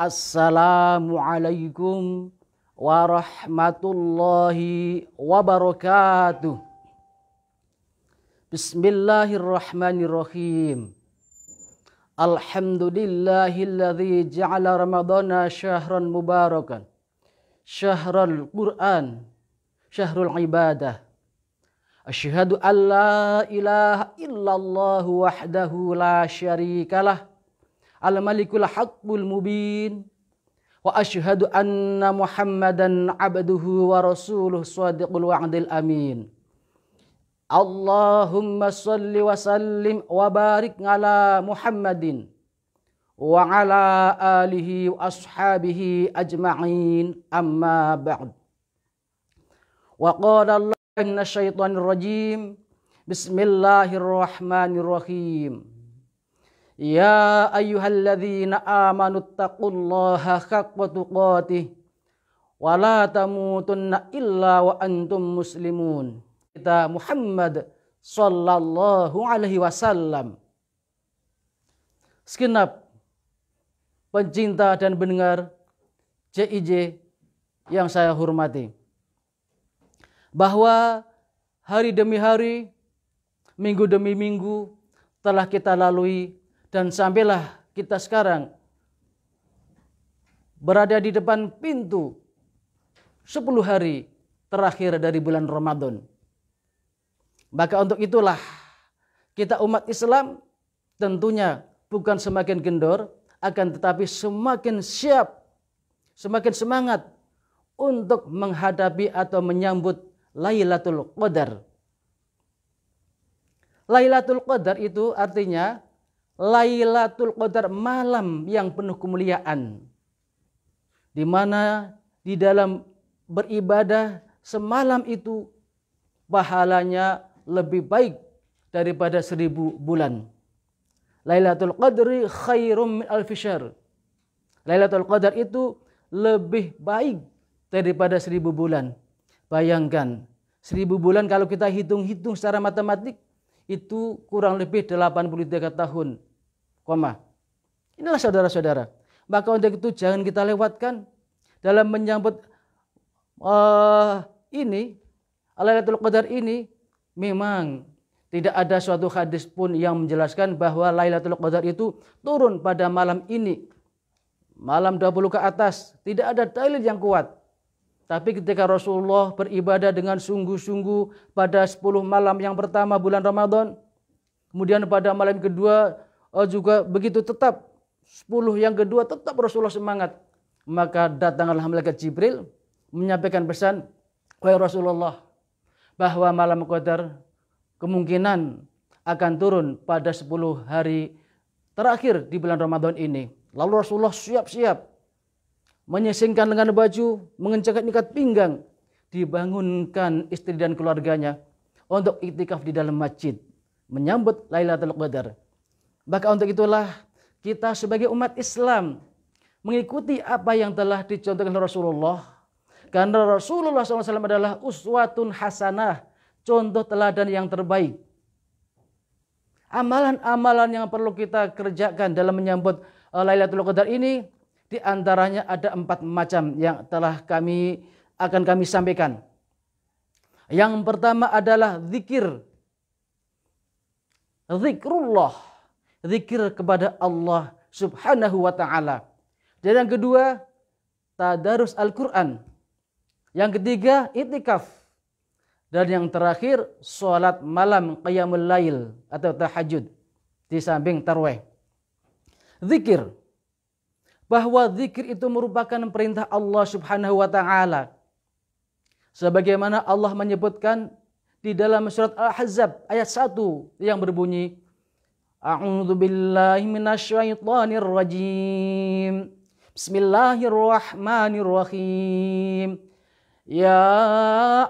Assalamualaikum warahmatullahi wabarakatuh. Bismillahirrahmanirrahim. Alhamdulillahilladzi ja'ala ramadhana syahran mubarakan, syahrul Qur'an, syahrul ibadah. Asyhadu an la ilaha illallah wahdahu la syarikalah, al-malikul haqqul mubin. Wa asyhadu anna Muhammadan abduhu wa rasuluh shadiqul wa'dil amin. Allahumma salli wa sallim wa barik ala Muhammadin wa ala alihi wa ashabihi ajma'in, amma ba'd. Wa qala Allah minasyaitonir rajim. Bismillahirrahmanirrahim. Ya ayyuhalladzina amanu taqullaha haqqa tuqatih wa la tamutunna illa wa antum muslimun. Kita Muhammad sallallahu alaihi wasallam. Segenap pencinta dan pendengar CIJ yang saya hormati, bahwa hari demi hari, minggu demi minggu telah kita lalui, dan sampailah kita sekarang berada di depan pintu 10 hari terakhir dari bulan Ramadan. Maka untuk itulah kita umat Islam tentunya bukan semakin kendor, akan tetapi semakin siap, semakin semangat untuk menghadapi atau menyambut Lailatul Qadar. Lailatul Qadar itu artinya Lailatul Qadar, malam yang penuh kemuliaan, di mana di dalam beribadah semalam itu pahalanya lebih baik daripada 1000 bulan. Lailatul Qadri khairum min alfi syahr. Lailatul Qadar itu lebih baik daripada 1000 bulan. Bayangkan, 1000 bulan kalau kita hitung-hitung secara matematik, itu kurang lebih 83 tahun. Inilah saudara-saudara. Maka untuk itu jangan kita lewatkan dalam menyambut ini, Lailatul Qadar ini. Memang tidak ada suatu hadis pun yang menjelaskan bahwa Lailatul Qadar itu turun pada malam ini, malam 20 ke atas. Tidak ada dalil yang kuat. Tapi ketika Rasulullah beribadah dengan sungguh-sungguh pada 10 malam yang pertama bulan Ramadan, kemudian pada malam kedua juga begitu, tetap 10 yang kedua tetap Rasulullah semangat. Maka datanglah malaikat Jibril menyampaikan pesan, wahai Rasulullah, bahwa malam Qadar kemungkinan akan turun pada 10 hari terakhir di bulan Ramadan ini. Lalu Rasulullah siap-siap menyisingkan lengan baju, mengencangkan ikat pinggang, dibangunkan istri dan keluarganya untuk iktikaf di dalam masjid menyambut Lailatul Qadar. Maka untuk itulah kita sebagai umat Islam mengikuti apa yang telah dicontohkan Rasulullah, karena Rasulullah SAW adalah uswatun hasanah, contoh teladan yang terbaik. Amalan-amalan yang perlu kita kerjakan dalam menyambut Lailatul Qadar ini, di antaranya ada 4 macam yang telah kami sampaikan. Yang pertama adalah zikir. Zikrullah. Zikir kepada Allah Subhanahu wa ta'ala. Dan yang kedua, tadarus Al-Quran. Yang ketiga, itikaf. Dan yang terakhir, sholat malam qiyamul lail atau tahajud di samping tarawih. Zikir. Bahwa zikir itu merupakan perintah Allah Subhanahu wa ta'ala. Sebagaimana Allah menyebutkan di dalam surat Al-Ahzab ayat 1 yang berbunyi, A'udzu billahi minasyaitonir rajim. Bismillahirrahmanirrahim. Ya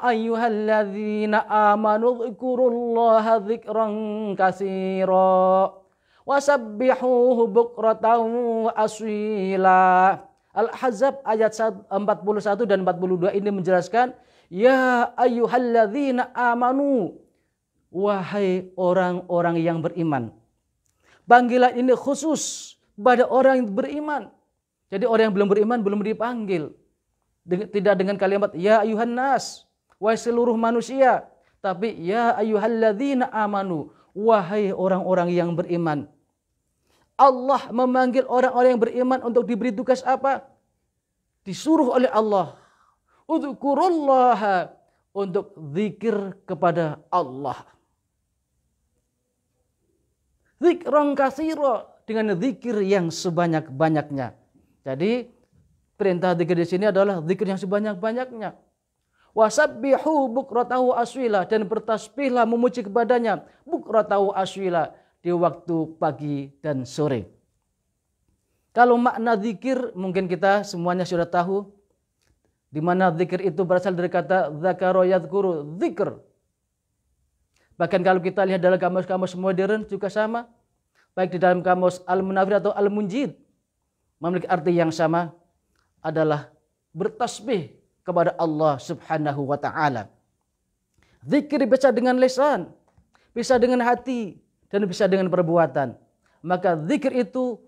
ayyuhalladzina amanu dzkurullaha dzikran katsira wasabbihuhu bukratan wa asila. Al-Ahzab ayat 41 dan 42 ini menjelaskan, ya ayyuhalladzina amanu, wahai orang-orang yang beriman. Panggilan ini khusus pada orang yang beriman. Jadi orang yang belum beriman belum dipanggil. Tidak dengan kalimat ya ayuhan nas, wahai seluruh manusia, tapi ya ayyuhalladzina amanu, wahai orang-orang yang beriman. Allah memanggil orang-orang yang beriman untuk diberi tugas apa? Disuruh oleh Allah, udzkurullaha, untuk zikir kepada Allah. Zikran katsira, dengan zikir yang sebanyak-banyaknya. Jadi perintah zikir di sini adalah zikir yang sebanyak-banyaknya. Wasabbihu bukratahu aswila, dan bertasbihlah memuji kepadanya bukratahu aswila, di waktu pagi dan sore. Kalau makna zikir mungkin kita semuanya sudah tahu, di mana zikir itu berasal dari kata dzakara yadzkuru, zikr. Bahkan kalau kita lihat dalam kamus-kamus modern juga sama, baik di dalam kamus Al-Munawwir atau Al-Munjid, memiliki arti yang sama, adalah bertasbih kepada Allah Subhanahu wa taala. Zikir bisa dengan lisan, bisa dengan hati, dan bisa dengan perbuatan. Maka zikir itu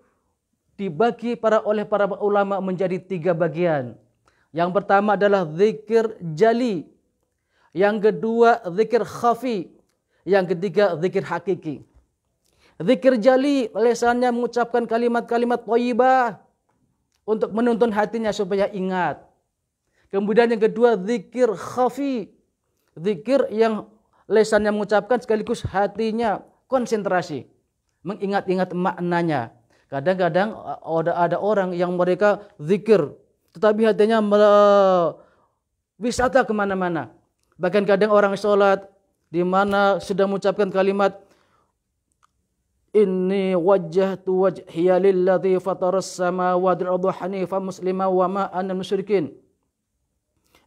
dibagi oleh para ulama menjadi 3 bagian. Yang pertama adalah zikir jali, yang kedua zikir khafi, yang ketiga zikir hakiki. Zikir jali, lisannya mengucapkan kalimat-kalimat thayyibah untuk menuntun hatinya supaya ingat. Kemudian yang kedua zikir khafi, zikir yang lisannya mengucapkan sekaligus hatinya konsentrasi, mengingat-ingat maknanya. Kadang-kadang ada orang yang mereka zikir, tetapi hatinya wisata kemana-mana. Bahkan kadang orang sholat, di mana sudah mengucapkan kalimat, Inni wajjahtu wajhiya lilladzi fataras samawati wal arda hanifan musliman wa ma ana musyrikin.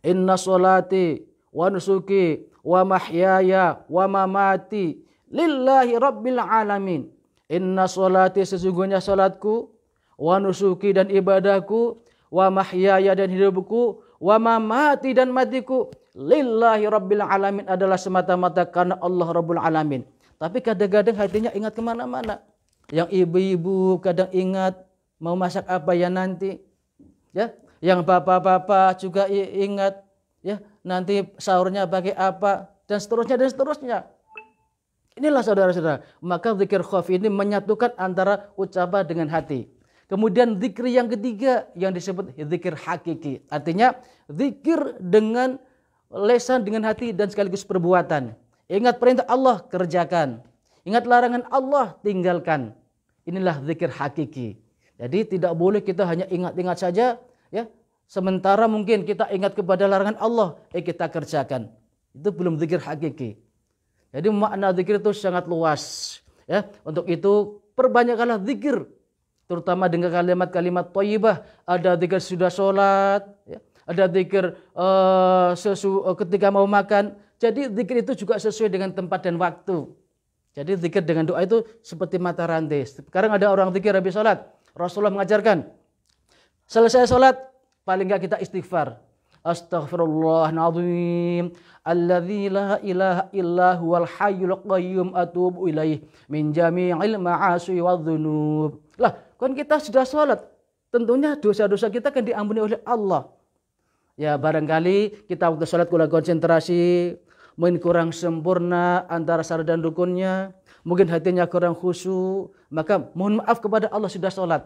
Inna sholati wa nusuki wa mahyaya wa mamati lillahi rabbil alamin. Inna sholati, sesungguhnya salatku, wa nusuki, dan ibadahku, wa mahyaya, dan hidupku, wa mamati, dan matiku, lillahi rabbil alamin, adalah semata-mata karena Allah Rabbul Alamin. Tapi kadang-kadang hatinya ingat kemana-mana. Yang ibu-ibu kadang ingat mau masak apa ya nanti, ya. Yang bapak-bapak juga ingat, ya, nanti sahurnya pakai apa, dan seterusnya dan seterusnya. Inilah saudara-saudara, maka zikir khafi ini menyatukan antara ucapan dengan hati. Kemudian zikir yang ketiga yang disebut zikir hakiki, artinya zikir dengan lisan, dengan hati, dan sekaligus perbuatan. Ingat perintah Allah, kerjakan. Ingat larangan Allah, tinggalkan. Inilah zikir hakiki. Jadi tidak boleh kita hanya ingat-ingat saja, ya. Sementara mungkin kita ingat kepada larangan Allah, kita kerjakan. Itu belum zikir hakiki. Jadi makna zikir itu sangat luas, ya. Untuk itu perbanyaklah zikir, terutama dengan kalimat-kalimat thayyibah. Ada zikir sudah sholat, ya. Ada zikir ketika mau makan. Jadi zikir itu juga sesuai dengan tempat dan waktu. Jadi zikir dengan doa itu seperti mata rantai. Sekarang ada orang zikir habis sholat. Rasulullah mengajarkan, selesai sholat paling enggak kita istighfar. Astaghfirullahaladzim alladzi la ilaha illa huwal hayyul qayyum atubu ilaih min jami'il ma'asi wadh-dhunub. Lah, kan kita sudah sholat, tentunya dosa-dosa kita kan diampuni oleh Allah. Ya, barangkali kita waktu sholat kurang konsentrasi, mungkin kurang sempurna antara syarat dan rukunnya, mungkin hatinya kurang khusyuk, maka mohon maaf kepada Allah sudah sholat.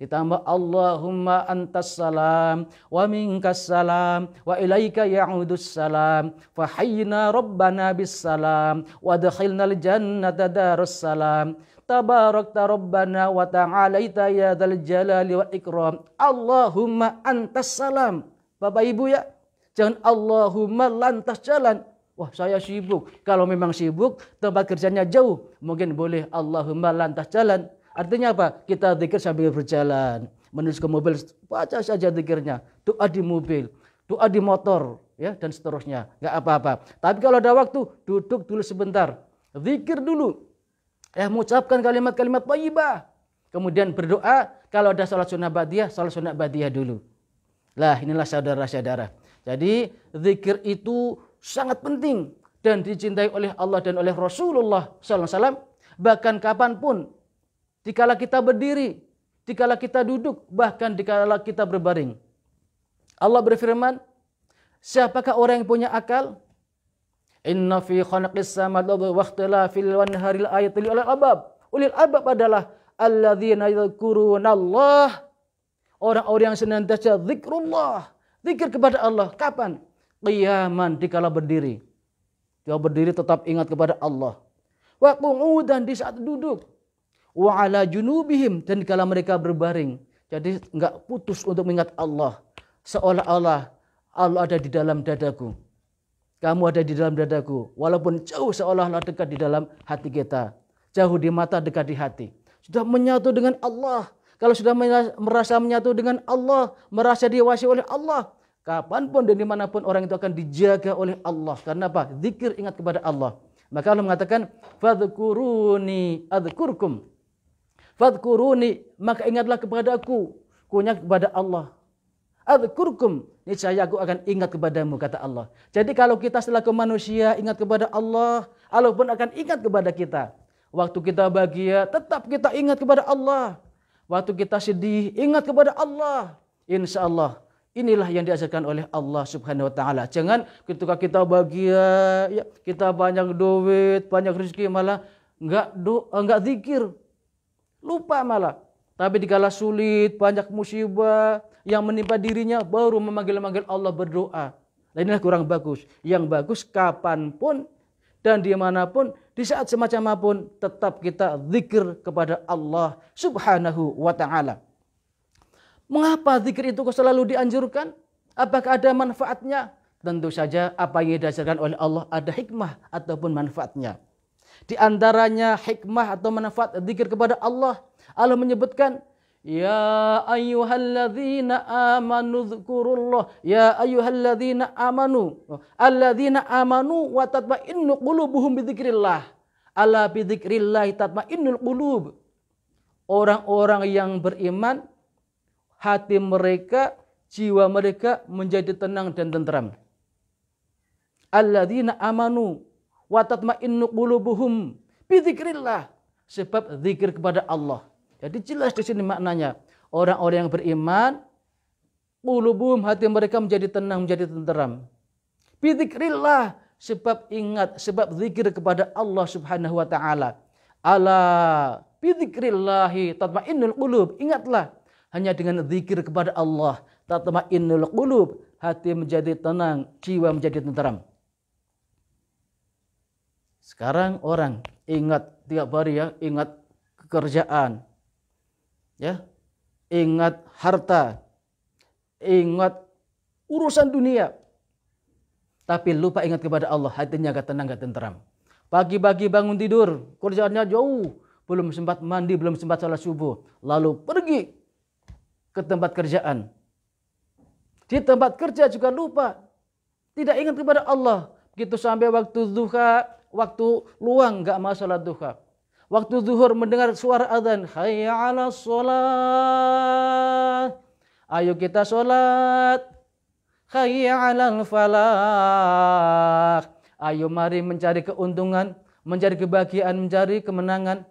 Ditambah Allahumma antas salam wa minkas salam wa ilaika ya'udus salam fa hayyina rabbana bis salam wa adkhilnal jannata darus salam tabarakta rabbana wa ta'alaita ya dzal jalali wal ikram. Allahumma antas salam. Bapak Ibu ya, jangan Allahumma lantas jalan. Wah, saya sibuk. Kalau memang sibuk, tempat kerjanya jauh, mungkin boleh Allahumma lantas jalan. Artinya apa? Kita zikir sambil berjalan, menuju ke mobil, baca saja zikirnya. Doa di mobil, doa di motor, ya, dan seterusnya. Nggak apa-apa. Tapi kalau ada waktu, duduk dulu sebentar, zikir dulu, ya, mengucapkan kalimat-kalimat thayyibah. Kemudian berdoa. Kalau ada salat sunnah ba'diyah dulu. Lah, inilah saudara-saudara. Jadi zikir itu sangat penting dan dicintai oleh Allah dan oleh Rasulullah SAW. Bahkan kapanpun, dikala kita berdiri, dikala kita duduk, bahkan dikala kita berbaring. Allah berfirman, siapakah orang yang punya akal? Inna fi khalaqis samawati wa ikhtilafil nahari ayatil ulil albab. Ulil albab adalah alladzina yadhkurunallah. Orang-orang yang senantiasa zikrullah. Zikir kepada Allah. Kapan? Qiyaman, dikala berdiri. Dia berdiri tetap ingat kepada Allah. Wa qu'udan, di saat duduk. Wa ala junubihim, dan dikala mereka berbaring. Jadi enggak putus untuk mengingat Allah. Seolah-olah Allah ada di dalam dadaku. Kamu ada di dalam dadaku. Walaupun jauh, seolah-olah dekat di dalam hati kita. Jauh di mata, dekat di hati. Sudah menyatu dengan Allah. Kalau sudah merasa menyatu dengan Allah, merasa diwasi oleh Allah, kapanpun dan dimanapun orang itu akan dijaga oleh Allah. Karena apa? Zikir, ingat kepada Allah. Maka Allah mengatakan, fadhkuruni adzkurkum. Fadhkuruni, maka ingatlah kepadaku. Kunya kepada Allah. Adzkurkum, niscaya aku akan ingat kepadamu, kata Allah. Jadi kalau kita selaku manusia ingat kepada Allah, Allah pun akan ingat kepada kita. Waktu kita bahagia, tetap kita ingat kepada Allah. Waktu kita sedih, ingat kepada Allah. Insya Allah, inilah yang diajarkan oleh Allah Subhanahu wa Ta'ala. Jangan ketika kita bahagia, ya, kita banyak duit, banyak rezeki, malah enggak zikir. Lupa malah. Tapi dikala sulit, banyak musibah yang menimpa dirinya, baru memanggil-manggil Allah, berdoa. Nah, inilah kurang bagus. Yang bagus kapanpun dan dimanapun, di saat semacam apapun, tetap kita zikir kepada Allah Subhanahu wa Ta'ala. Mengapa zikir itu selalu dianjurkan? Apakah ada manfaatnya? Tentu saja apa yang diajarkan oleh Allah ada hikmah ataupun manfaatnya. Di antaranya hikmah atau manfaat zikir kepada Allah. Allah menyebutkan, ya ayyuhalladzina amanu dzkurullah, ya ayyuhalladzina amanu, alladzina amanu wa tatma'innu qulubuhum bidzikrillah. Ala bidzikrillah tatma'innul qulub. Orang-orang yang beriman, hati mereka, jiwa mereka menjadi tenang dan tentram. Alladzina amanu wa tatma'innu qulubuhum bidzikrillah. Sebab zikir kepada Allah. Jadi jelas di sini maknanya. Orang-orang yang beriman, qulubuhum, hati mereka menjadi tenang, menjadi tenteram. Bidzikrillah, sebab ingat, sebab zikir kepada Allah Subhanahu wa Ta'ala. Ala bidzikrillahi tatma'innul qulub. Ingatlah, hanya dengan zikir kepada Allah, tatma'innul qulub, hati menjadi tenang, jiwa menjadi tenteram. Sekarang orang ingat tiap hari, ya, ingat pekerjaan, ya, ingat harta, ingat urusan dunia, tapi lupa ingat kepada Allah, hatinya gak tenang, gak tenteram. Pagi-pagi bangun tidur, kerjaannya jauh, belum sempat mandi, belum sempat salat subuh, lalu pergi ke tempat kerjaan. Di tempat kerja juga lupa, tidak ingat kepada Allah. Begitu sampai waktu duha, waktu luang gak mau salat duha. Waktu zuhur mendengar suara azan, hayya 'alas shalah. Ayo kita salat. Hayya 'alal falah. Ayo mari mencari keuntungan, mencari kebahagiaan, mencari kemenangan.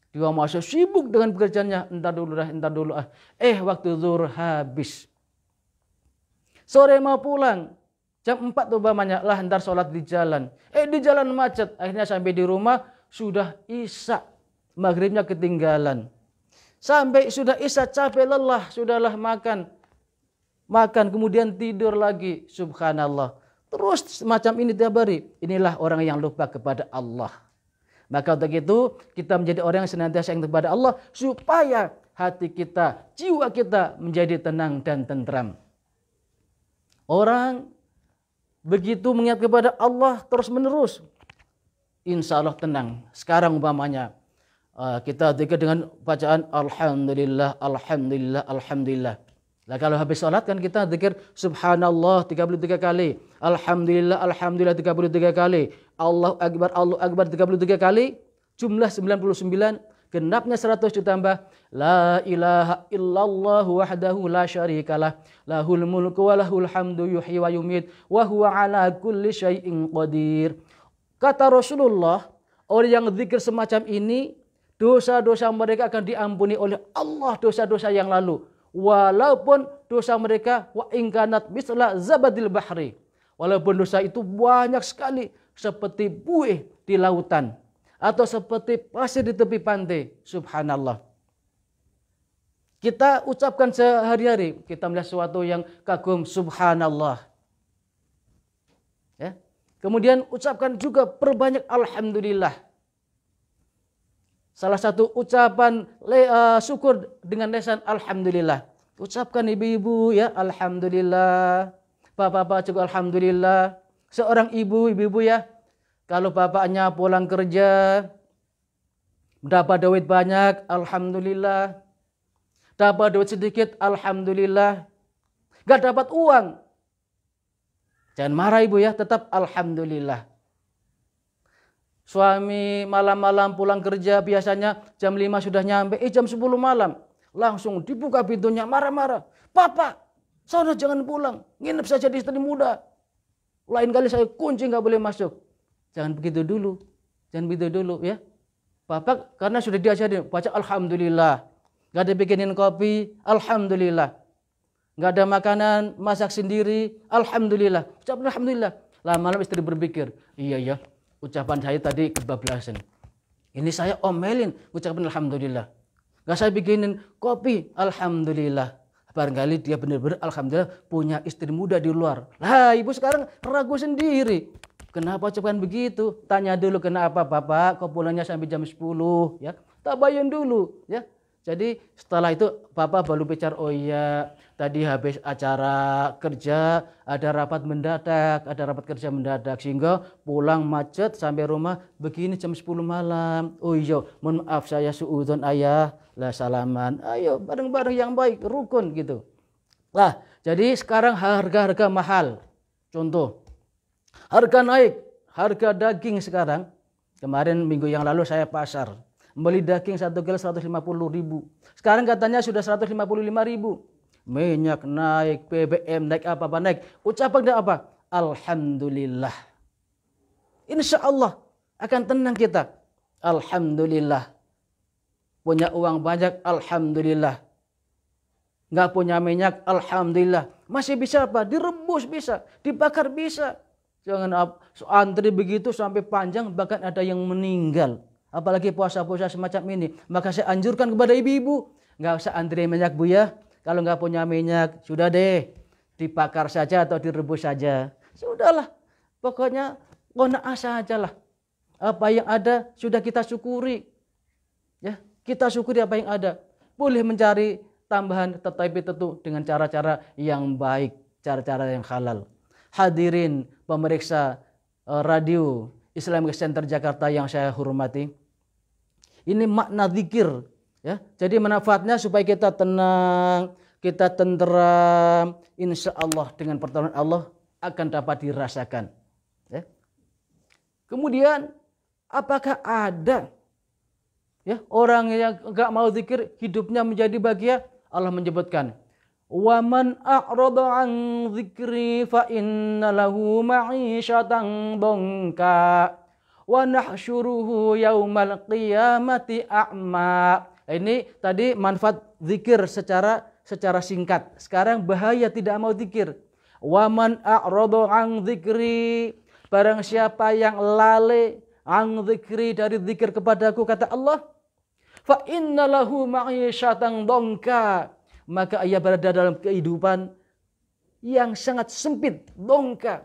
Dia masih sibuk dengan pekerjaannya, entar dulu. Waktu zuhur habis. Sore mau pulang, jam 4 umpamanya, lah entar sholat di jalan. Di jalan macet, akhirnya sampai di rumah sudah isya, maghribnya ketinggalan. Sampai sudah isya, capek, lelah, sudahlah makan, kemudian tidur lagi. Subhanallah. Terus semacam ini tiap hari. Inilah orang yang lupa kepada Allah. Maka untuk itu kita menjadi orang yang senantiasa ingat kepada Allah, supaya hati kita, jiwa kita menjadi tenang dan tentram. Orang begitu mengingat kepada Allah terus menerus, insya Allah tenang. Sekarang umpamanya kita zikir dengan bacaan Alhamdulillah, Alhamdulillah, Alhamdulillah. Nah, kalau habis sholat kan kita zikir Subhanallah 33 kali, Alhamdulillah, Alhamdulillah 33 kali, Allahu Akbar 33 kali, jumlah 99, genapnya 100 ditambah La ilaha illallah wahdahu la syarikalah, lahul mulku wa lahul hamdu yuhyi wa yumit, wa huwa ala kulli syai'in qadir. Kata Rasulullah, orang yang zikir semacam ini dosa-dosa mereka akan diampuni oleh Allah, dosa-dosa yang lalu. Walaupun dosa mereka wa ingkanat misla zabadil bahri. Walaupun dosa itu banyak sekali seperti buih di lautan atau seperti pasir di tepi pantai. Subhanallah. Kita ucapkan sehari-hari, kita melihat sesuatu yang kagum, subhanallah. Ya. Kemudian ucapkan juga perbanyak alhamdulillah. Salah satu ucapan syukur dengan lisan alhamdulillah. Ucapkan ibu-ibu ya alhamdulillah. Bapak-bapak juga alhamdulillah. Seorang ibu-ibu ya, kalau bapaknya pulang kerja dapat duit banyak, alhamdulillah. Dapat duit sedikit, alhamdulillah. Gak dapat uang, jangan marah ibu ya, tetap alhamdulillah. Suami malam-malam pulang kerja biasanya jam 5 sudah nyampe, jam 10 malam. Langsung dibuka pintunya, marah-marah. Papa, sono jangan pulang, nginep saja di istri muda. Lain kali saya kunci gak boleh masuk. Jangan begitu dulu, jangan begitu dulu ya. Papa karena sudah diajarin, baca alhamdulillah. Gak ada bikinin kopi, alhamdulillah. Gak ada makanan, masak sendiri, alhamdulillah. Ucapan alhamdulillah. Lama-lama istri berpikir, iya ya, ucapan saya tadi kebablasan. Ini saya omelin, ucapan alhamdulillah. Gak saya bikinin kopi, alhamdulillah. Barangkali dia benar-benar alhamdulillah punya istri muda di luar. Lah ibu sekarang ragu sendiri. Kenapa ucapan begitu? Tanya dulu kenapa bapak kok pulangnya sampai jam 10 ya. Tabayun dulu ya. Jadi setelah itu Bapak baru bicara, oh iya tadi habis acara kerja ada rapat mendadak, ada rapat kerja mendadak sehingga pulang macet sampai rumah begini jam 10 malam. Oh iya mohon maaf saya suudzon ayah, lah salaman, ayo bareng-bareng yang baik, rukun gitu. Lah jadi sekarang harga-harga mahal. Contoh harga naik, harga daging sekarang. Kemarin minggu yang lalu saya pasar. Beli daging 1 kilo 150.000. Sekarang katanya sudah 155.000. Minyak naik, BBM naik, apa-apa naik. Ucapan apa? Alhamdulillah. Insya Allah akan tenang kita. Alhamdulillah. Punya uang banyak, alhamdulillah. Nggak punya minyak, alhamdulillah. Masih bisa apa? Direbus bisa, dibakar bisa. Jangan antri begitu sampai panjang, bahkan ada yang meninggal. Apalagi puasa-puasa semacam ini. Maka saya anjurkan kepada ibu-ibu, nggak usah antri minyak bu ya. Kalau nggak punya minyak, sudah deh dibakar saja atau direbus saja. Sudahlah, pokoknya qanaah saja lah. Apa yang ada sudah kita syukuri. Ya, kita syukuri apa yang ada. Boleh mencari tambahan, tetapi tentu dengan cara-cara yang baik, cara-cara yang halal. Hadirin pemeriksa radio Islamic Center Jakarta yang saya hormati. Ini makna zikir ya. Jadi manfaatnya supaya kita tenang, kita tenteram, insya Allah dengan pertolongan Allah akan dapat dirasakan. Ya. Kemudian apakah ada ya orang yang enggak mau zikir hidupnya menjadi bahagia? Allah menyebutkan, "Wa man a'rada 'an dzikri fa inna lahu ma'isyatan dhanka wa nahsyuruhu yaumal qiyamati a'ma." Ini tadi manfaat zikir secara singkat. Sekarang bahaya tidak mau zikir. Wa man a'rada 'an dzikri, barang siapa yang lalai an dzikri dari zikir kepadaku, kata Allah, fa inna lahu ma'isyatan dhanka, maka ia berada dalam kehidupan yang sangat sempit, dongka,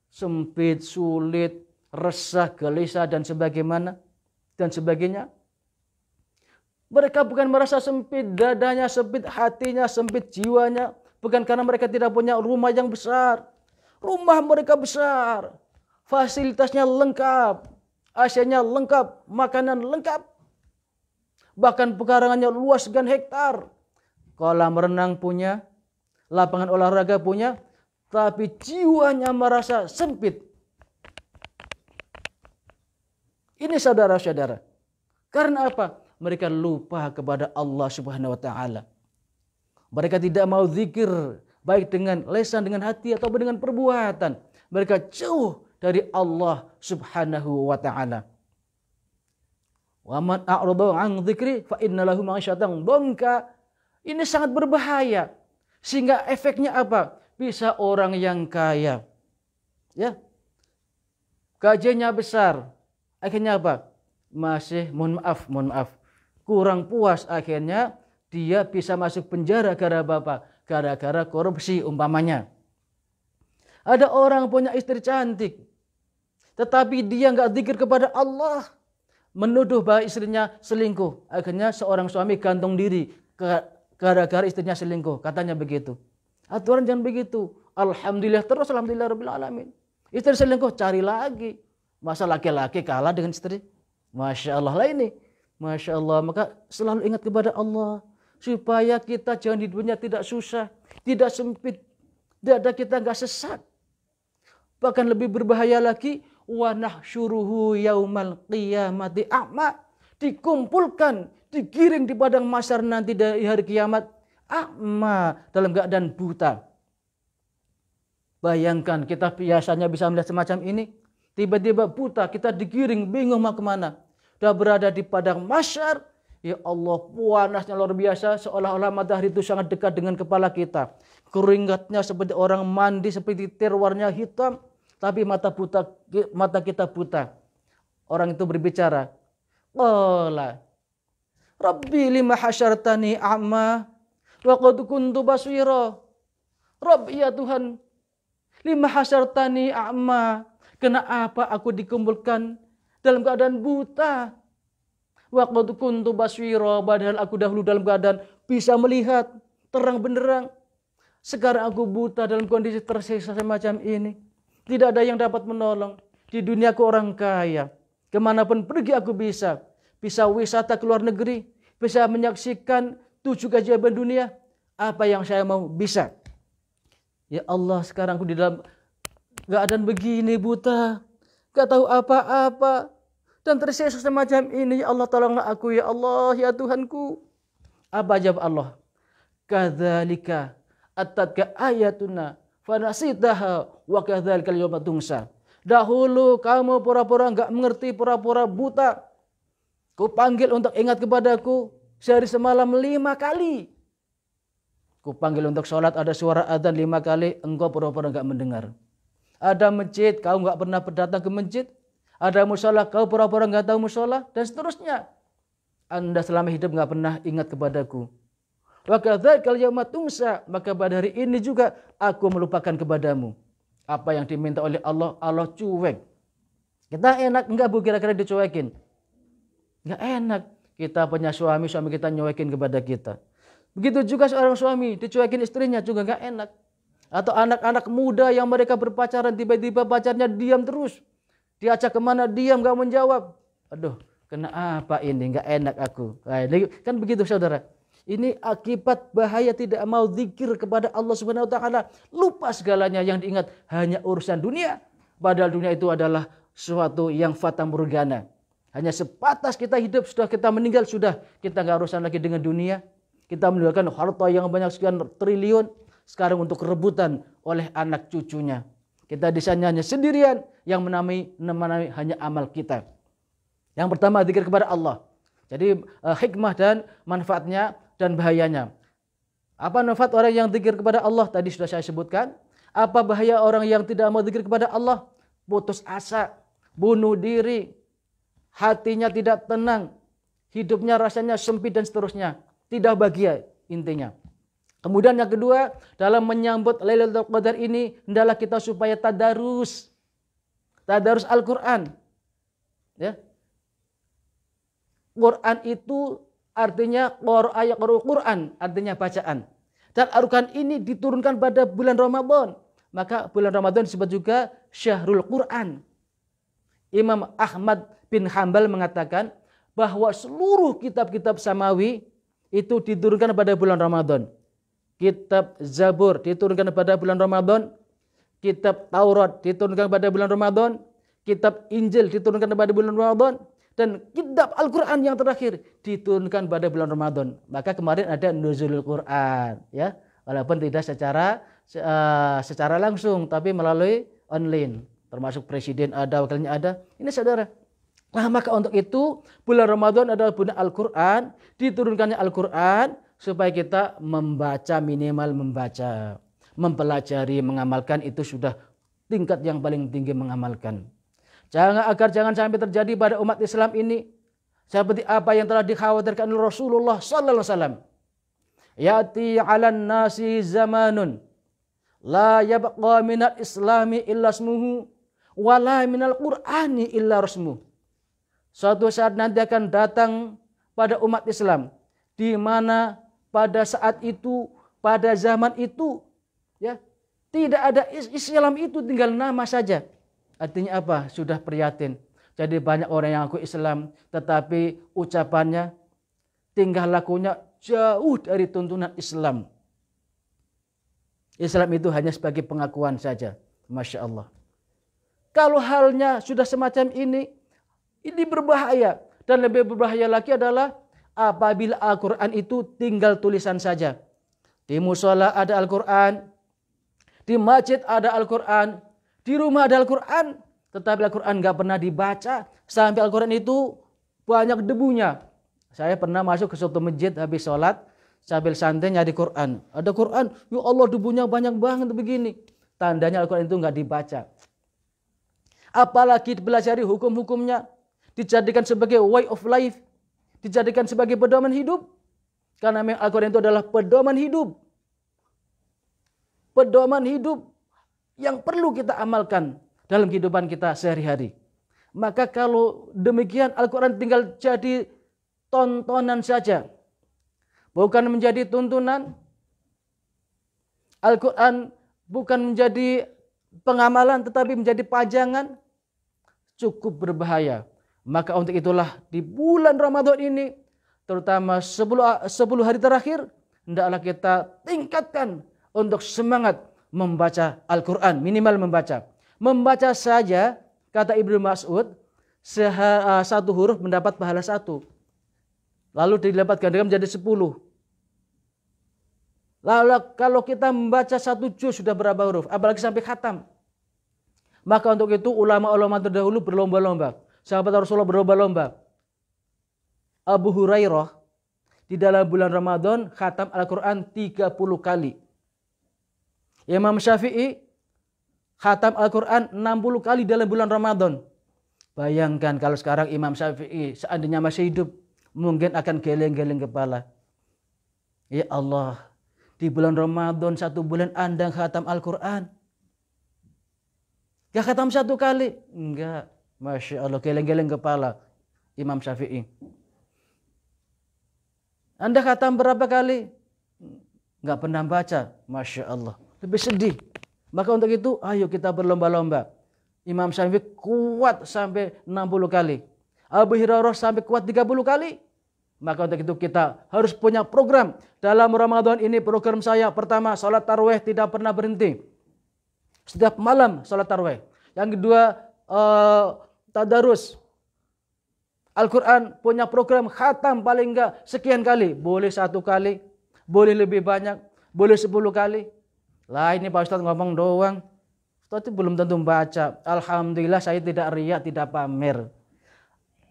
sempit, sulit, resah, gelisah dan sebagainya. Mereka bukan merasa sempit dadanya, sempit hatinya, sempit jiwanya, bukan karena mereka tidak punya rumah yang besar. Rumah mereka besar, fasilitasnya lengkap, AC-nya lengkap, makanan lengkap. Bahkan pekarangannya luas sekian hektar. Kolam renang punya, lapangan olahraga punya, tapi jiwanya merasa sempit. Ini saudara-saudara. Karena apa? Mereka lupa kepada Allah Subhanahu wa taala. Mereka tidak mau zikir baik dengan lisan, dengan hati atau dengan perbuatan. Mereka jauh dari Allah Subhanahu wa taala. Wa man a'rada 'an dzikri fa inna lahu ma'isyatan dhanka. Ini sangat berbahaya. Sehingga efeknya apa? Bisa orang yang kaya, ya, gajinya besar, akhirnya apa? Masih mohon maaf, kurang puas, akhirnya dia bisa masuk penjara gara-gara apa? Gara-gara korupsi umpamanya. Ada orang punya istri cantik, tetapi dia nggak zikir kepada Allah, menuduh bahwa istrinya selingkuh. Akhirnya seorang suami gantung diri gara-gara istrinya selingkuh, katanya begitu. Aturan jangan begitu. Alhamdulillah terus, alhamdulillah rabbil alamin. Istri selingkuh, cari lagi. Masa laki-laki kalah dengan istri? Masya Allah lah ini. Masya Allah. Maka selalu ingat kepada Allah, supaya kita jangan di dunia tidak susah, tidak sempit, dada kita nggak sesat. Bahkan lebih berbahaya lagi, wa nahsyuruhu yaumal qiyamati a'ma. Dikumpulkan, digiring di padang mahsyar nanti dari hari kiamat, a'ma, dalam keadaan buta. Bayangkan kita biasanya bisa melihat semacam ini, tiba-tiba buta, kita digiring, bingung mau kemana. Sudah berada di padang mahsyar, ya Allah, panasnya luar biasa, seolah-olah matahari itu sangat dekat dengan kepala kita. Keringatnya seperti orang mandi, seperti terwarnya hitam, tapi mata kita buta. Orang itu berbicara, qala Rabbi lima hasyartani a'ma wa qad kuntu basira. Rabb, ya Tuhan, lima hasyartani a'ma, kenapa aku dikumpulkan dalam keadaan buta? Wa qad kuntu basira, padahal aku dahulu dalam keadaan bisa melihat terang benderang. Sekarang aku buta dalam kondisi tersiksa semacam ini. Tidak ada yang dapat menolong. Di dunia aku orang kaya, kemanapun pergi aku bisa wisata ke luar negeri, bisa menyaksikan 7 keajaiban dunia. Apa yang saya mau bisa. Ya Allah, sekarang aku di dalam keadaan begini, buta, gak tahu apa-apa, dan tersiksa semacam ini. Ya Allah, tolonglah aku, ya Allah, ya Tuhanku. Apa jawab Allah? Kadzalika atatka ayatuna fanasitaha wa kadzalika al-yawma tunsa. Dahulu kamu pura-pura enggak mengerti, pura-pura buta. Ku panggil untuk ingat kepadaku sehari semalam 5 kali. Ku panggil untuk sholat, ada suara adzan 5 kali, engkau pura-pura enggak mendengar. Ada masjid, kau enggak pernah datang ke masjid. Ada musola, kau pura-pura enggak tahu musola, dan seterusnya. Anda selama hidup enggak pernah ingat kepadaku. Wa kadzalika al-yawma tunsa, maka pada hari ini juga aku melupakan kepadamu. Apa yang diminta oleh Allah, Allah cuek. Kita enak enggak Bu kira-kira dicuekin? Enggak enak. Kita punya suami kita nyuekin kepada kita. Begitu juga seorang suami dicuekin istrinya juga enggak enak. Atau anak-anak muda yang mereka berpacaran, tiba-tiba pacarnya diam terus. Diajak kemana diam, enggak menjawab. Aduh, kenapa ini? Enggak enak aku. Kan begitu saudara. Ini akibat bahaya tidak mau zikir kepada Allah Subhanahu wa taala. Lupa segalanya, yang diingat hanya urusan dunia. Padahal dunia itu adalah sesuatu yang fata morgana. Hanya sebatas kita hidup, sudah kita meninggal, sudah kita nggak urusan lagi dengan dunia. Kita meninggalkan harta yang banyak sekian triliun sekarang untuk rebutan oleh anak cucunya. Kita di sana hanya sendirian, yang menamai hanya amal kita. Yang pertama, zikir kepada Allah. Jadi hikmah dan manfaatnya dan bahayanya. Apa manfaat orang yang zikir kepada Allah? Tadi sudah saya sebutkan. Apa bahaya orang yang tidak mau zikir kepada Allah? Putus asa, bunuh diri, hatinya tidak tenang, hidupnya rasanya sempit dan seterusnya. Tidak bahagia intinya. Kemudian yang kedua, dalam menyambut Lailatul Qadar ini, hendaklah kita supaya tadarus. Tadarus Al-Quran. Ya. Quran itu artinya ayat Quran, artinya bacaan. Dan Al-Quran ini diturunkan pada bulan Ramadan. Maka bulan Ramadan disebut juga Syahrul Quran. Imam Ahmad bin Hanbal mengatakan bahwa seluruh kitab-kitab samawi itu diturunkan pada bulan Ramadan. Kitab Zabur diturunkan pada bulan Ramadan. Kitab Taurat diturunkan pada bulan Ramadan. Kitab Injil diturunkan pada bulan Ramadan. Dan kitab Al-Quran yang terakhir diturunkan pada bulan Ramadan. Maka kemarin ada Nuzulul Quran, ya, walaupun tidak secara langsung, tapi melalui online. Termasuk presiden ada, wakilnya ada. Ini saudara, Nah, maka untuk itu bulan Ramadan adalah bulan Al-Quran, diturunkannya Al-Quran supaya kita membaca, minimal membaca, mempelajari, mengamalkan, itu sudah tingkat yang paling tinggi mengamalkan. Jangan sampai terjadi pada umat Islam ini seperti apa yang telah dikhawatirkan oleh Rasulullah sallallahu alaihi wasallam. Ya'ti 'alan nasi zamanun la yabqa minal islami illa ismuhu wa la minal qur'ani illa rasmuhu. Suatu saat nanti akan datang pada umat Islam di mana pada saat itu, pada zaman itu, ya, tidak ada Islam, itu tinggal nama saja. Artinya apa? Sudah prihatin. Jadi banyak orang yang ngaku Islam tetapi ucapannya, tingkah lakunya jauh dari tuntunan Islam. Islam itu hanya sebagai pengakuan saja. Masya Allah. Kalau halnya sudah semacam ini berbahaya. Dan lebih berbahaya lagi adalah apabila Al-Quran itu tinggal tulisan saja. Di musola ada Al-Quran, di masjid ada Al-Quran, di rumah ada Al-Quran, tetapi Al-Quran nggak pernah dibaca, sampai Al-Quran itu banyak debunya. Saya pernah masuk ke suatu masjid habis sholat, sambil santai nyari Quran. Ada Quran, ya Allah debunya banyak banget begini. Tandanya Al-Quran itu nggak dibaca. Apalagi dipelajari hukum-hukumnya, dijadikan sebagai way of life, dijadikan sebagai pedoman hidup. Karena memang Al-Quran itu adalah pedoman hidup. Pedoman hidup yang perlu kita amalkan dalam kehidupan kita sehari-hari. Maka kalau demikian Al-Quran tinggal jadi tontonan saja, bukan menjadi tuntunan. Al-Quran bukan menjadi pengamalan tetapi menjadi pajangan, cukup berbahaya. Maka untuk itulah di bulan Ramadan ini, terutama 10 hari terakhir, hendaklah kita tingkatkan untuk semangat membaca Al-Quran, minimal membaca. Membaca saja, kata Ibnu Mas'ud, satu huruf mendapat pahala 1. Lalu didapatkan dengan menjadi 10. Lalu kalau kita membaca 1 juz sudah berapa huruf? Apalagi sampai khatam. Maka untuk itu ulama-ulama terdahulu berlomba-lomba. Sahabat Rasulullah berlomba-lomba. Abu Hurairah di dalam bulan Ramadan khatam Al-Quran 30 kali. Imam Syafi'i khatam Al-Quran 60 kali dalam bulan Ramadan. Bayangkan kalau sekarang Imam Syafi'i seandainya masih hidup, mungkin akan geleng-geleng kepala. Ya Allah, di bulan Ramadan 1 bulan Anda khatam Al-Quran. Gak khatam 1 kali? Enggak. Masya Allah, geleng-geleng kepala Imam Syafi'i. Anda khatam berapa kali? Enggak pernah baca. Masya Allah, lebih sedih. Maka untuk itu, ayo kita berlomba-lomba. Imam Syafi'i kuat sampai 60 kali. Abu Hurairah sampai kuat 30 kali. Maka untuk itu kita harus punya program. Dalam Ramadan ini program saya pertama, salat tarawih tidak pernah berhenti. Setiap malam salat tarawih. Yang kedua, tadarus Al-Quran, punya program khatam paling enggak sekian kali. Boleh 1 kali, boleh lebih banyak, boleh 10 kali. Lah ini Pak Ustadz ngomong doang. Ustadz belum tentu baca. Alhamdulillah saya tidak riya, tidak pamer.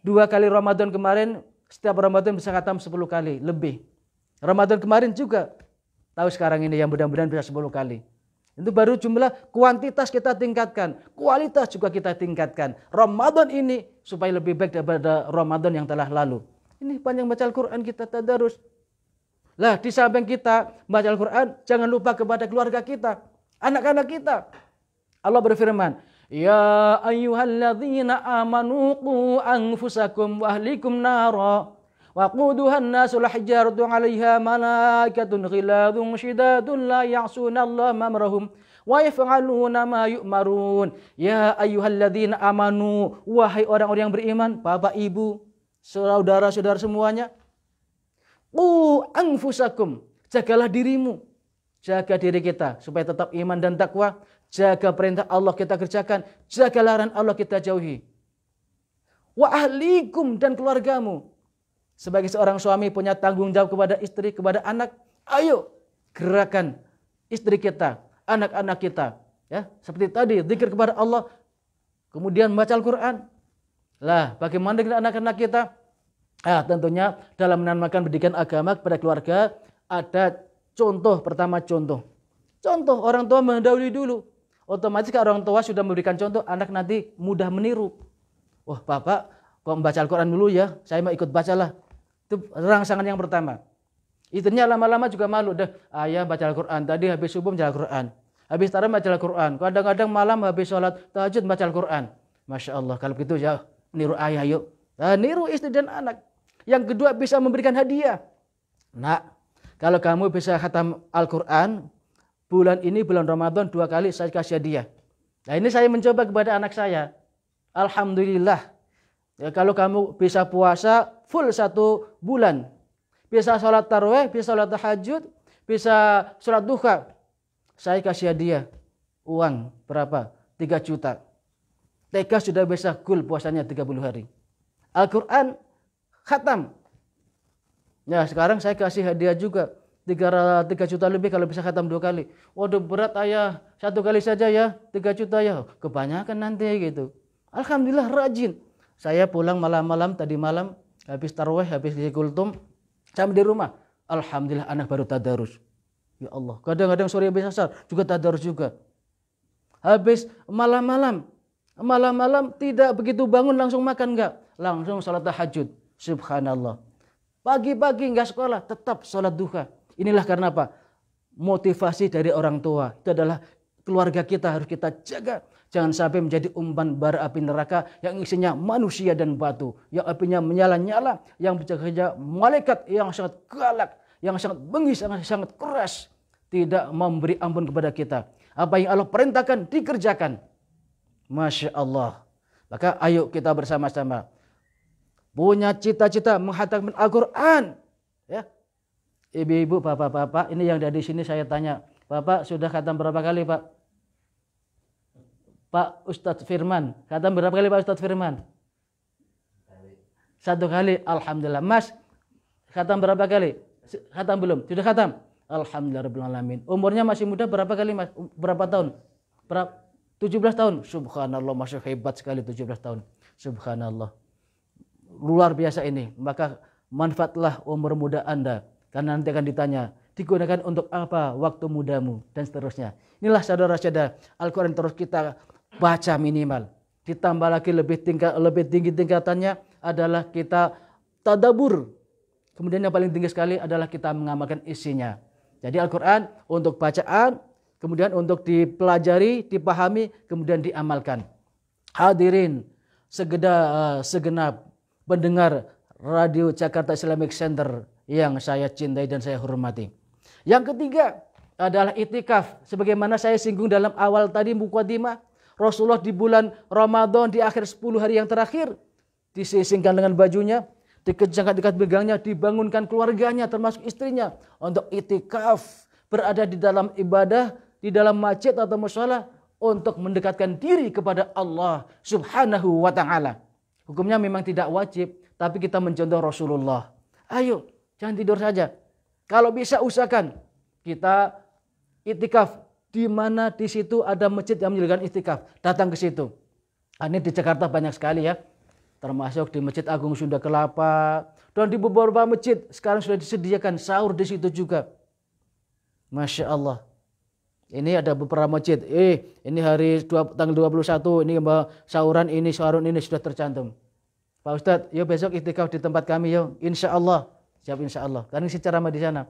2 kali Ramadan kemarin, setiap Ramadan bisa khatam 10 kali lebih. Ramadan kemarin juga. Tahu sekarang ini yang mudah-mudahan bisa 10 kali. Itu baru jumlah, kuantitas kita tingkatkan, kualitas juga kita tingkatkan. Ramadan ini supaya lebih baik daripada Ramadan yang telah lalu. Ini panjang baca Al-Quran, kita tadarus. Lah di samping kita baca Al-Quran, jangan lupa kepada keluarga kita, anak-anak kita. Allah berfirman, ya ayyuhalladzina amanu qu anfusakum wa ahlikum nara waquduhan nasul hijaratu 'alaiha malaikatun ghiladun syidadun la ya'suna Allah mamrahum wa yaf'aluna ma yu'marun. Ya ayyuhalladzina amanu, wahai orang-orang yang beriman, bapak ibu, saudara-saudara semuanya, qu anfusakum, jagalah dirimu, jaga diri kita supaya tetap iman dan takwa, jaga perintah Allah kita kerjakan, jaga larangan Allah kita jauhi. Wa ahlikum, dan keluargamu. Sebagai seorang suami punya tanggung jawab kepada istri, kepada anak. Ayo gerakan istri kita, anak-anak kita. Ya, seperti tadi, zikir kepada Allah, kemudian baca Al-Quran. Lah, bagaimana dengan anak-anak kita? Tentunya dalam menanamkan pendidikan agama kepada keluarga ada contoh, pertama contoh. Contoh orang tua mendahului dulu. Otomatis kalau orang tua sudah memberikan contoh, anak nanti mudah meniru. Wah, Bapak kok membaca Al-Quran dulu ya, saya mau ikut bacalah. Itu rangsangan yang pertama. Istrinya lama-lama juga malu. Dah, ayah baca Al-Quran, tadi habis subuh baca Al-Quran. Habis tarawih baca Al-Quran. Kadang-kadang malam habis sholat tahajud baca Al-Quran. Masya Allah, kalau begitu ya niru ayah yuk. Niru istri dan anak. Yang kedua bisa memberikan hadiah. Nak, kalau kamu bisa khatam Al-Quran, bulan ini bulan Ramadan 2 kali saya kasih hadiah. Nah ini saya mencoba kepada anak saya. Alhamdulillah. Ya, kalau kamu bisa puasa full 1 bulan. Bisa sholat tarawih, bisa sholat tahajud, bisa sholat duha. Saya kasih hadiah. Uang berapa? 3 juta. TK sudah bisa full puasanya 30 hari. Al-Quran khatam. Ya sekarang saya kasih hadiah juga 3 juta lebih kalau bisa khatam 2 kali. Waduh berat ayah, 1 kali saja ya 3 juta ya. Kebanyakan nanti gitu. Alhamdulillah rajin. Saya pulang malam-malam tadi malam habis tarawih, habis kultum sampai di rumah. Alhamdulillah anak baru tadarus. Ya Allah, kadang-kadang sore habis asar juga tadarus juga. Habis malam-malam tidak begitu bangun langsung makan enggak, langsung salat tahajud. Subhanallah. Pagi-pagi enggak sekolah, tetap salat duha. Inilah karena apa? Motivasi dari orang tua. Itu adalah keluarga kita harus kita jaga. Jangan sampai menjadi umpan bara api neraka yang isinya manusia dan batu, yang apinya menyala-nyala, yang berjaga malaikat yang sangat galak, yang sangat bengis, sangat keras, tidak memberi ampun kepada kita. Apa yang Allah perintahkan dikerjakan. Masya Allah. Maka ayo kita bersama-sama punya cita-cita menghatamkan Al-Quran. Ya, ibu-ibu, bapak-bapak, ini yang dari sini saya tanya, Bapak sudah khatam berapa kali, Pak? Pak Ustadz Firman, khatam berapa kali Pak Ustadz Firman? 1 kali, alhamdulillah. Mas, khatam berapa kali? Khatam belum? Sudah khatam? Alhamdulillah rabbil alamin. Umurnya masih muda berapa kali, Mas? Berapa tahun? 17 tahun. Subhanallah, masya hebat sekali 17 tahun. Subhanallah. Luar biasa ini. Maka manfaatlah umur muda Anda. Karena nanti akan ditanya, digunakan untuk apa waktu mudamu dan seterusnya. Inilah saudara-saudara, Al-Quran terus kita baca minimal. Ditambah lagi lebih tinggi tingkatannya adalah kita tadabur. Kemudian yang paling tinggi sekali adalah kita mengamalkan isinya. Jadi Al-Quran untuk bacaan, kemudian untuk dipelajari, dipahami, kemudian diamalkan. Hadirin segenap pendengar Radio Jakarta Islamic Center yang saya cintai dan saya hormati. Yang ketiga adalah itikaf. Sebagaimana saya singgung dalam awal tadi mukadimah, Rasulullah di bulan Ramadan di akhir 10 hari yang terakhir disisingkan dengan bajunya, dikencangkan ikat pinggangnya, dibangunkan keluarganya termasuk istrinya untuk itikaf, berada di dalam ibadah, di dalam masjid atau mushola untuk mendekatkan diri kepada Allah Subhanahu wa taala. Hukumnya memang tidak wajib, tapi kita mencontoh Rasulullah. Ayo, jangan tidur saja. Kalau bisa usahakan kita itikaf di mana di situ ada masjid yang menjalankan itikaf, datang ke situ. Ini di Jakarta banyak sekali ya, termasuk di Masjid Agung Sunda Kelapa dan di beberapa masjid sekarang sudah disediakan sahur di situ juga. Masya Allah. Ini ada beberapa masjid. Ini tanggal 21 ini sahur ini sudah tercantum. Pak Ustadz, yuk besok itikaf di tempat kami yuk. Insya Allah. Siap insya Allah. Karena isi ceramah di sana.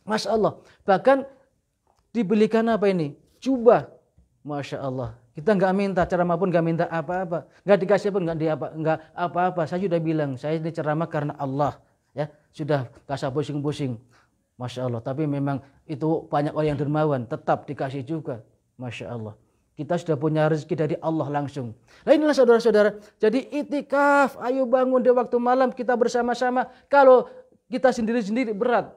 Masya Allah. Bahkan dibelikan apa ini? Jubah. Masya Allah. Kita nggak minta ceramah pun nggak minta apa-apa. Nggak dikasih pun nggak apa-apa. Saya sudah bilang saya ini ceramah karena Allah. Ya sudah kasih pusing-pusing. Masya Allah. Tapi memang itu banyak orang yang dermawan. Tetap dikasih juga. Masya Allah. Kita sudah punya rezeki dari Allah langsung. Nah inilah saudara-saudara. Jadi itikaf. Ayo bangun di waktu malam kita bersama-sama. Kalau kita sendiri-sendiri berat.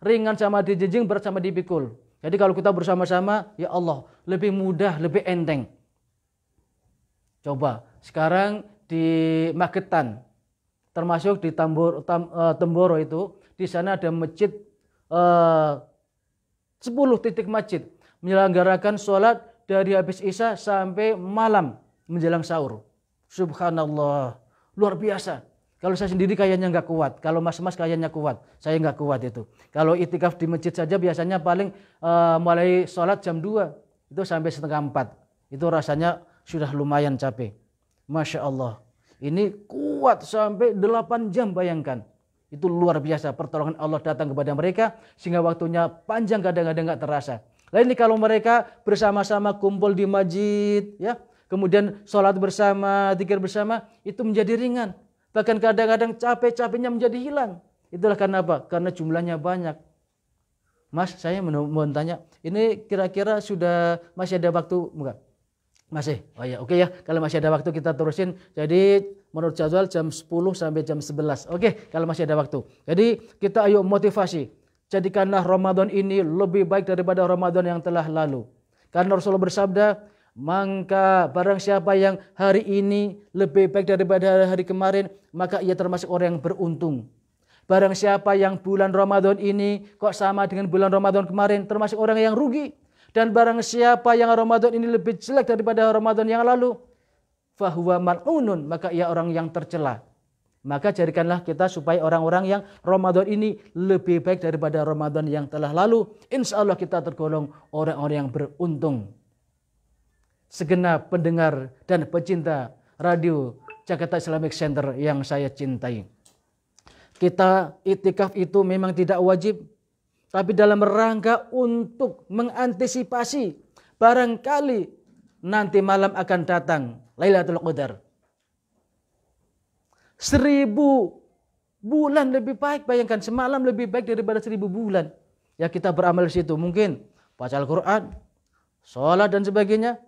Ringan sama dijinjing, berat sama dipikul. Jadi kalau kita bersama-sama, ya Allah, lebih mudah, lebih enteng. Coba, sekarang di Magetan, termasuk di Temboro itu, di sana ada masjid, 10 titik masjid, menyelenggarakan sholat dari habis Isya sampai malam menjelang sahur. Subhanallah. luar biasa. Kalau saya sendiri kayaknya nggak kuat. Kalau mas-mas kayaknya kuat. Saya nggak kuat itu. Kalau itikaf di masjid saja biasanya paling mulai sholat jam 2. Itu sampai setengah 4. Itu rasanya sudah lumayan capek. Masya Allah. Ini kuat sampai 8 jam bayangkan. Itu luar biasa. Pertolongan Allah datang kepada mereka. Sehingga waktunya panjang kadang-kadang nggak terasa. Lain kalau mereka bersama-sama kumpul di masjid. Ya, kemudian sholat bersama, zikir bersama. Itu menjadi ringan. Bahkan kadang-kadang capek-capeknya menjadi hilang. Itulah karena apa? Karena jumlahnya banyak. Mas, saya mau tanya, ini kira-kira sudah masih ada waktu enggak? Masih? Oh ya, oke ya. Kalau masih ada waktu kita terusin. Jadi menurut jadwal jam 10 sampai jam 11. Oke, kalau masih ada waktu. Jadi kita ayo motivasi. Jadikanlah Ramadan ini lebih baik daripada Ramadan yang telah lalu. Karena Rasulullah bersabda, maka barang siapa yang hari ini lebih baik daripada hari kemarin, maka ia termasuk orang yang beruntung. Barang siapa yang bulan Ramadan ini kok sama dengan bulan Ramadan kemarin, termasuk orang yang rugi. Dan barang siapa yang Ramadan ini lebih jelek daripada Ramadan yang lalu, fahuwa mal'unun, maka ia orang yang tercela. Maka jadikanlah kita supaya orang-orang yang Ramadan ini lebih baik daripada Ramadan yang telah lalu. Insya Allah kita tergolong orang-orang yang beruntung. Segenap pendengar dan pecinta radio Jakarta Islamic Center yang saya cintai. Kita itikaf itu memang tidak wajib, tapi dalam rangka untuk mengantisipasi barangkali nanti malam akan datang Lailatul Qadar. 1000 bulan lebih baik, bayangkan semalam lebih baik daripada 1000 bulan. Ya kita beramal di situ, mungkin baca Al-Quran, sholat dan sebagainya.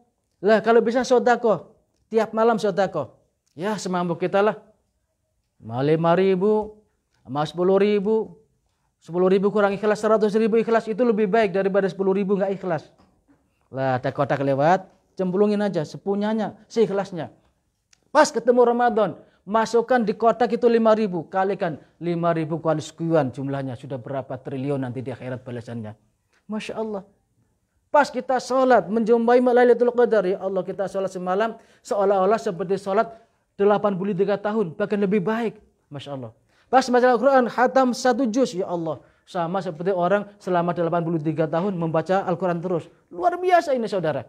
Lah kalau bisa sedekah, tiap malam sedekah. Ya semampu kita lah. 5.000, 10.000, 10.000 kurang ikhlas, 100.000 ikhlas itu lebih baik daripada 10.000 nggak ikhlas. Lah ada kotak lewat, cemplungin aja sepunyanya, seikhlasnya. Pas ketemu Ramadan, masukkan di kotak itu 5.000, kalikan 5.000 kali sekian jumlahnya, sudah berapa triliun nanti di akhirat balasannya. Masya Allah. Pas kita sholat menjumpai Lailatul Qadar, ya Allah kita sholat semalam seolah-olah seperti sholat 83 tahun, bahkan lebih baik. Masya Allah. Pas baca Al-Quran, hatam 1 juz, ya Allah. Sama seperti orang selama 83 tahun membaca Al-Quran terus. Luar biasa ini saudara.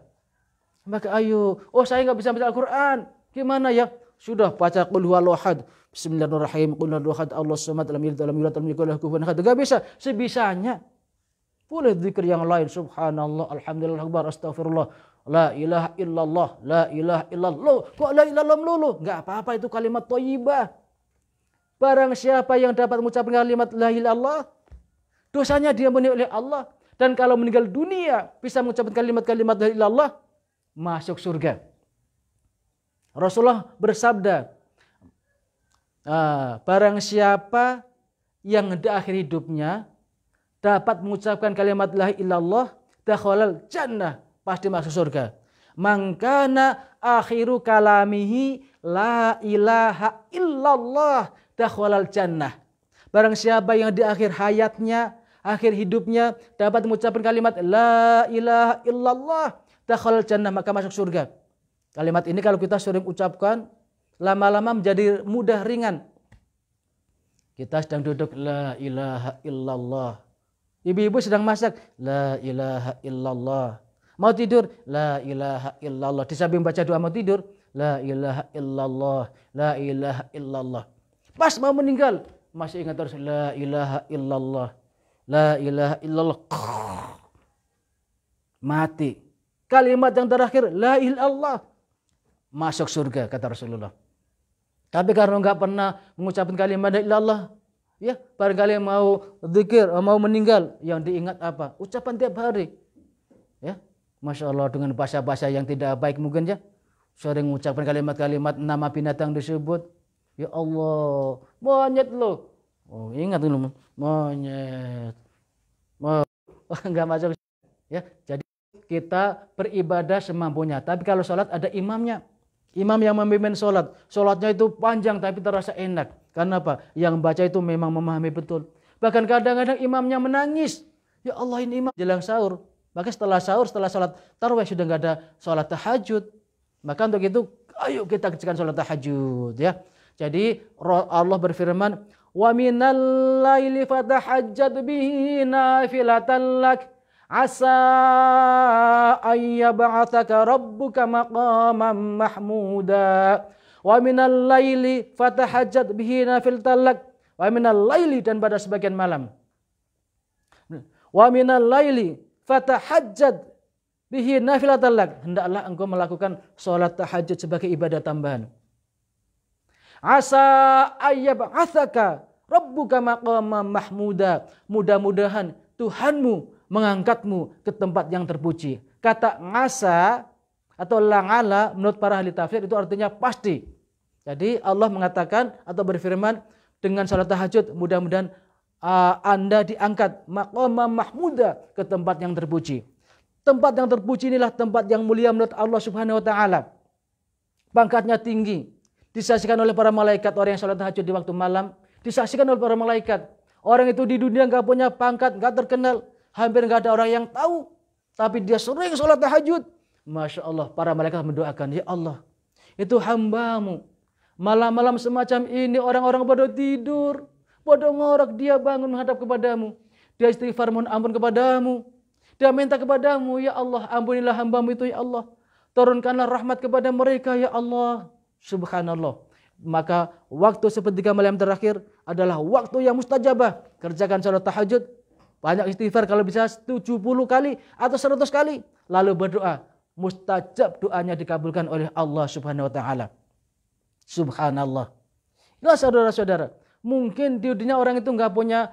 Maka ayo, oh saya nggak bisa baca Al-Quran. Gimana ya? Sudah baca Qul huwallahu ahad. Bismillahirrahmanirrahim. Qul huwallahu ahad. Allahus samad. Lam yalid walam yulad walam yakul lahu kufuwan ahad. Enggak bisa, sebisanya. Boleh zikir yang lain, subhanallah, alhamdulillah, akbar, astagfirullah, la ilaha illallah, la ilaha illallah. Kok la ilaha illallah? Enggak apa-apa, itu kalimat thayyibah. Barang siapa yang dapat mengucapkan kalimat la ilaha illallah, dosanya dia oleh Allah. Dan kalau meninggal dunia bisa mengucapkan kalimat-kalimat la ilaha illallah, masuk surga. Rasulullah bersabda, barang siapa yang di akhir hidupnya dapat mengucapkan kalimat la ilaha illallah, dakhalal jannah, pasti masuk surga. Mangkana akhiru kalamihi la ilaha illallah, dakhalal jannah. Barang siapa yang di akhir hayatnya, akhir hidupnya dapat mengucapkan kalimat la ilaha illallah, dakhalal jannah, maka masuk surga. Kalimat ini kalau kita sering ucapkan, lama-lama menjadi mudah ringan. Kita sedang duduk la ilaha illallah. Ibu-ibu sedang masak, la ilaha illallah. Mau tidur, la ilaha illallah. Di samping baca doa mau tidur, la ilaha illallah, la ilaha illallah. Pas mau meninggal, masih ingat terus la ilaha illallah, la ilaha illallah. Mati. Kalimat yang terakhir, la ilaha illallah. Masuk surga, kata Rasulullah. Tapi karena enggak pernah mengucapkan kalimat la ilaha illallah, ya, barangkali mau zikir, mau meninggal, yang diingat apa? Ucapan tiap hari. Ya, Masya Allah, dengan bahasa-bahasa yang tidak baik mungkin ya. Sering mengucapkan kalimat-kalimat nama binatang disebut. Ya Allah, monyet loh. Oh, ingat dulu, monyet. Enggak masuk. Ya, jadi kita beribadah semampunya. Tapi kalau sholat ada imamnya. Imam yang memimpin sholat. Sholatnya itu panjang tapi terasa enak. Karena apa? Yang baca itu memang memahami betul. Bahkan kadang-kadang imamnya menangis. Ya Allah, ini imam jelang sahur. Maka setelah sahur, setelah sholat tarawih sudah nggak ada sholat tahajud. Maka untuk itu, ayo kita kerjakan sholat tahajud. Ya. Jadi Allah berfirman, "Wa minal laili fatahajjad bihi nafilatan lak asa ayyab'atsaka rabbuka maqaman mahmuda." Wa minal laili fatahajjad bihi nafilatan lak. Wa minal laili, dan pada sebagian malam. Wa minal laili fatahajjad bihi nafilatan lak. Hendaklah engkau melakukan salat tahajud sebagai ibadah tambahan. Asa ayyab'atsaka rabbuka maqaman mahmuda. Mudah-mudahan Tuhanmu mengangkatmu ke tempat yang terpuji. Kata ngasa atau la'ala menurut para ahli tafsir itu artinya pasti. Jadi Allah mengatakan atau berfirman, dengan salat tahajud mudah-mudahan Anda diangkat maqaman mahmuda, ke tempat yang terpuji. Tempat yang terpuji inilah tempat yang mulia menurut Allah Subhanahu wa taala. Pangkatnya tinggi. Disaksikan oleh para malaikat orang yang salat tahajud di waktu malam, disaksikan oleh para malaikat. Orang itu di dunia enggak punya pangkat, enggak terkenal, hampir enggak ada orang yang tahu, tapi dia sering salat tahajud. Masya Allah, para malaikat mendoakan, ya Allah, itu hambamu. Malam-malam semacam ini orang-orang pada tidur, pada ngorok, dia bangun menghadap kepadamu. Dia istighfar mohon ampun kepadamu. Dia minta kepadamu, ya Allah, ampunilah hambamu itu, ya Allah. Turunkanlah rahmat kepada mereka, ya Allah. Subhanallah. Maka waktu sepertiga malam terakhir adalah waktu yang mustajabah. Kerjakan salat tahajud, banyak istighfar, kalau bisa 70 kali atau 100 kali. Lalu berdoa, mustajab doanya dikabulkan oleh Allah Subhanahu wa taala. Subhanallah. Inilah saudara-saudara, mungkin di dunia orang itu enggak punya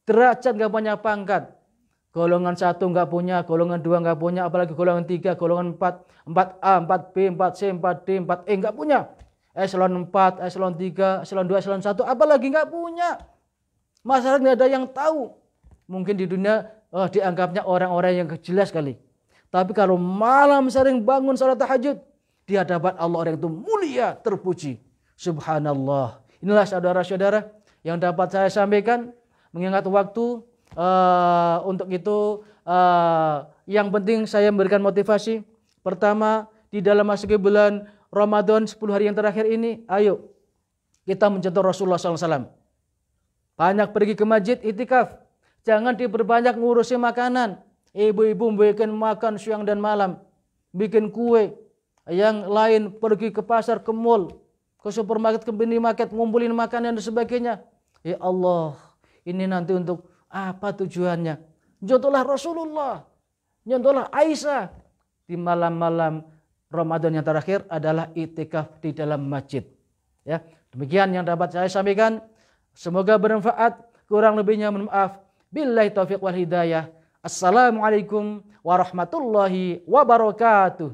derajat, enggak punya pangkat. Golongan 1 enggak punya, golongan 2 enggak punya, apalagi golongan 3, golongan 4, 4A, 4B, 4C, 4D, 4E enggak punya. Eselon 4, eselon 3, eselon 2, eselon 1, apalagi enggak punya. Masyarakat enggak ada yang tahu. Mungkin di dunia dianggapnya orang-orang yang jelas sekali. Tapi kalau malam sering bangun salat tahajud, di hadapan Allah orang itu mulia, terpuji. Subhanallah. Inilah saudara-saudara yang dapat saya sampaikan. Mengingat waktu, untuk itu yang penting saya memberikan motivasi. Pertama, di dalam masuk bulan Ramadan 10 hari yang terakhir ini, ayo kita mencontoh Rasulullah SAW. Banyak pergi ke masjid, itikaf. Jangan diperbanyak ngurusi makanan. Ibu-ibu bikin makan siang dan malam, bikin kue. Yang lain pergi ke pasar, ke mall, ke supermarket, ke minimarket, ngumpulin makanan dan sebagainya. Ya Allah, ini nanti untuk apa tujuannya? Contohlah Rasulullah, contohlah Aisyah. Di malam-malam Ramadan yang terakhir adalah itikaf di dalam masjid. Ya, demikian yang dapat saya sampaikan. Semoga bermanfaat. Kurang lebihnya mohon maaf. Billahi taufiq wal hidayah. Assalamualaikum warahmatullahi wabarakatuh.